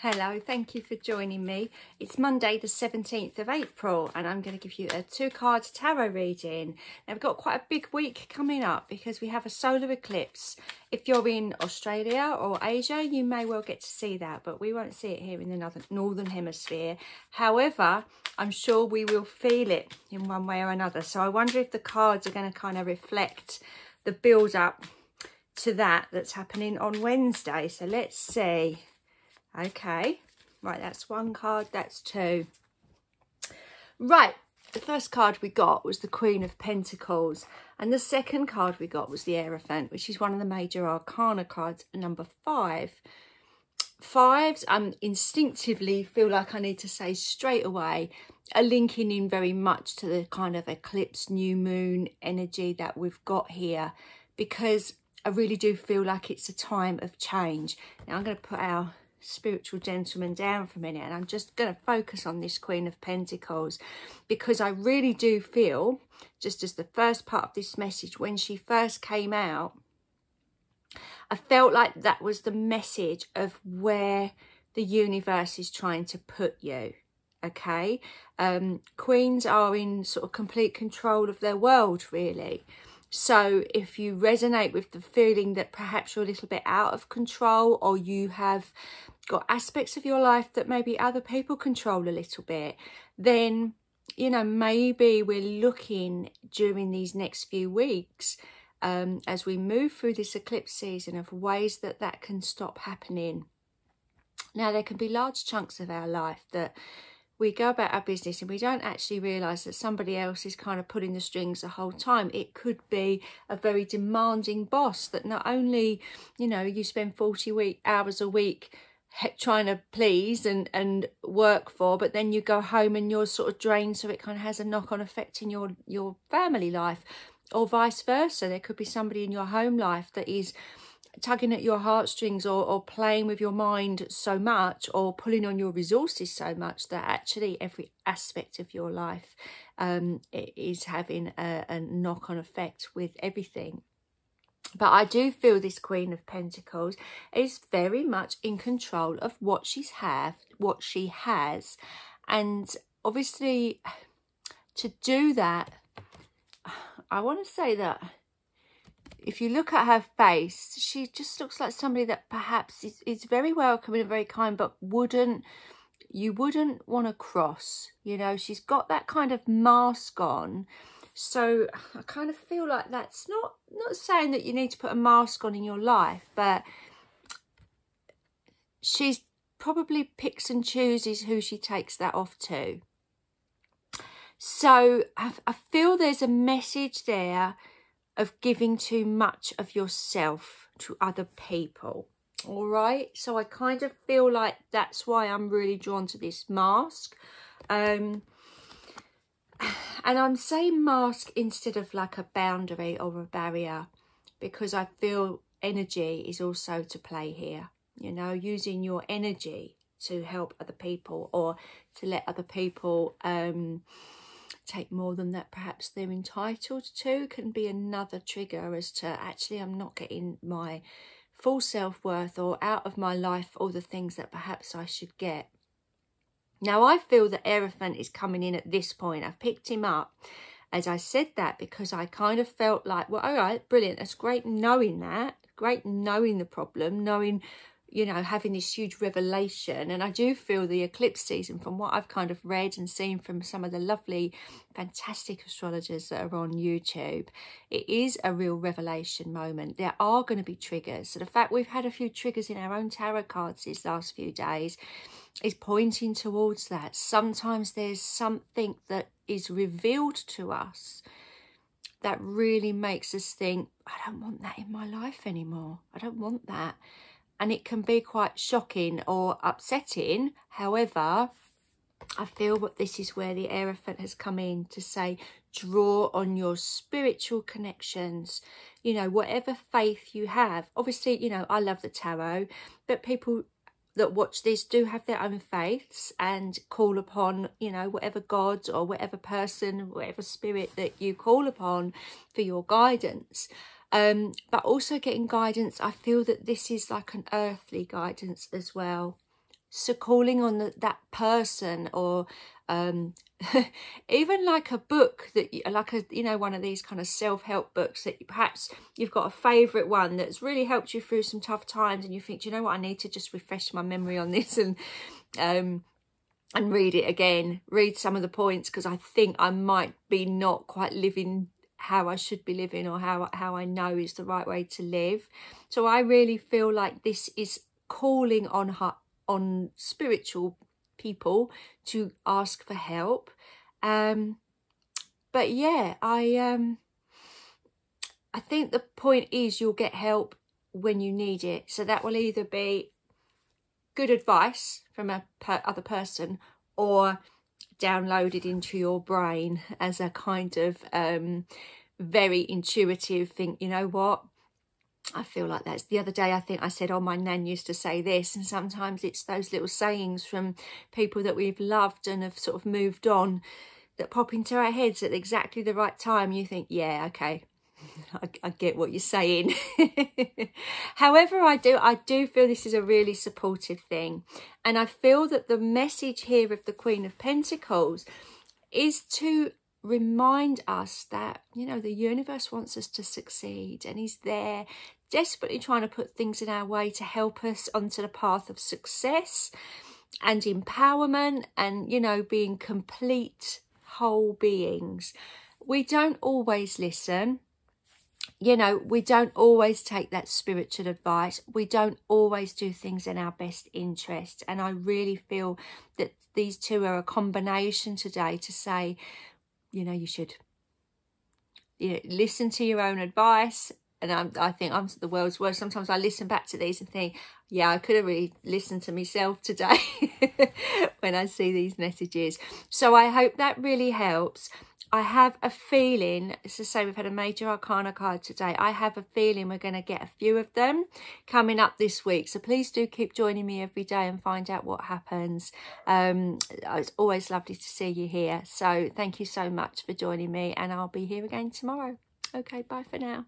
Hello, thank you for joining me. It's Monday the 17th of April and I'm going to give you a 2-card tarot reading. Now we've got quite a big week coming up because we have a solar eclipse. If you're in Australia or Asia, you may well get to see that, but we won't see it here in the northern hemisphere. However, I'm sure we will feel it in one way or another. So I wonder if the cards are going to kind of reflect the build up to that's happening on Wednesday. So let's see. Okay, right, that's 1 card, that's 2. Right, the first card we got was the Queen of Pentacles, and the second card we got was the Hierophant, which is one of the major arcana cards, number 5. Fives, instinctively feel like I need to say straight away, are linking in very much to the kind of eclipse, new moon energy that we've got here, because I really do feel like it's a time of change. Now I'm going to put our spiritual gentleman down for a minute and I'm just going to focus on this Queen of Pentacles, because I really do feel, just as the first part of this message, when she first came out, I felt like that was the message of where the universe is trying to put you. Okay, queens are in sort of complete control of their world, really. So if you resonate with the feeling that perhaps you're a little bit out of control, or you have got aspects of your life that maybe other people control a little bit, then, you know, maybe we're looking during these next few weeks, as we move through this eclipse season, of ways that that can stop happening. Now, there can be large chunks of our life that we go about our business and we don't actually realise that somebody else is kind of pulling the strings the whole time. It could be a very demanding boss that not only, you know, you spend 40 hours a week trying to please and work for, but then you go home and you're sort of drained, so it kind of has a knock-on effect in your family life, or vice versa. There could be somebody in your home life that is tugging at your heartstrings, or playing with your mind so much, or pulling on your resources so much, that actually every aspect of your life is having a knock-on effect with everything. But I do feel this Queen of Pentacles is very much in control of what she has, and obviously to do that, I want to say that if you look at her face, she just looks like somebody that perhaps is very welcoming and very kind, but you wouldn't want to cross. You know, she's got that kind of mask on. So I kind of feel like that's not saying that you need to put a mask on in your life, but she's probably picks and chooses who she takes that off to. So I feel there's a message there of giving too much of yourself to other people. All right, so I kind of feel like that's why I'm really drawn to this mask, and I'm saying mask instead of like a boundary or a barrier, because I feel energy is also to play here. You know, using your energy to help other people, or to let other people take more than that perhaps they're entitled to, can be another trigger as to, actually, I'm not getting my full self-worth, or out of my life all the things that perhaps I should get. Now, I feel that Hierophant is coming in at this point. I've picked him up as I said that, because I kind of felt like, well, all right, brilliant, that's great knowing that, great knowing the problem, knowing, you know, having this huge revelation. And I do feel the eclipse season, from what I've kind of read and seen from some of the lovely, fantastic astrologers that are on YouTube, it is a real revelation moment. There are going to be triggers. So the fact we've had a few triggers in our own tarot cards these last few days is pointing towards that. Sometimes there's something that is revealed to us that really makes us think, I don't want that in my life anymore. I don't want that. And it can be quite shocking or upsetting. However, I feel that this is where the Hierophant has come in to say, draw on your spiritual connections. You know, whatever faith you have. Obviously, you know, I love the tarot, but people that watch this do have their own faiths and call upon, you know, whatever God or whatever person, whatever spirit that you call upon for your guidance. But also getting guidance, I feel that this is like an earthly guidance as well. So calling on that person, or even like a book that like a, you know, one of these kind of self-help books that perhaps you've got a favorite one that's really helped you through some tough times, and you think, you know what, I need to just refresh my memory on this and read it again, read some of the points, because I think I might be not quite living how I should be living, or how I know is the right way to live. So I really feel like this is calling on spiritual people to ask for help. But yeah, I think the point is you'll get help when you need it. So that will either be good advice from a other person, or downloaded into your brain as a kind of very intuitive thing. You know what, I feel like that's, the other day I think I said, oh, my nan used to say this, and sometimes it's those little sayings from people that we've loved and have sort of moved on that pop into our heads at exactly the right time. You think, yeah, okay, I get what you're saying. However, I do feel this is a really supportive thing, and I feel that the message here of the Queen of Pentacles is to remind us that, you know, the universe wants us to succeed, and he's there desperately trying to put things in our way to help us onto the path of success and empowerment, and, you know, being complete whole beings. We don't always listen. You know, we don't always take that spiritual advice. We don't always do things in our best interest. And I really feel that these two are a combination today to say, you know, you should, you know, listen to your own advice. And I think I'm the world's worst. Sometimes I listen back to these and think, yeah, I could have really listened to myself today when I see these messages. So I hope that really helps. I have a feeling, it's to say we've had a major arcana card today. I have a feeling we're going to get a few of them coming up this week. So please do keep joining me every day and find out what happens. It's always lovely to see you here. So thank you so much for joining me, and I'll be here again tomorrow. Okay, bye for now.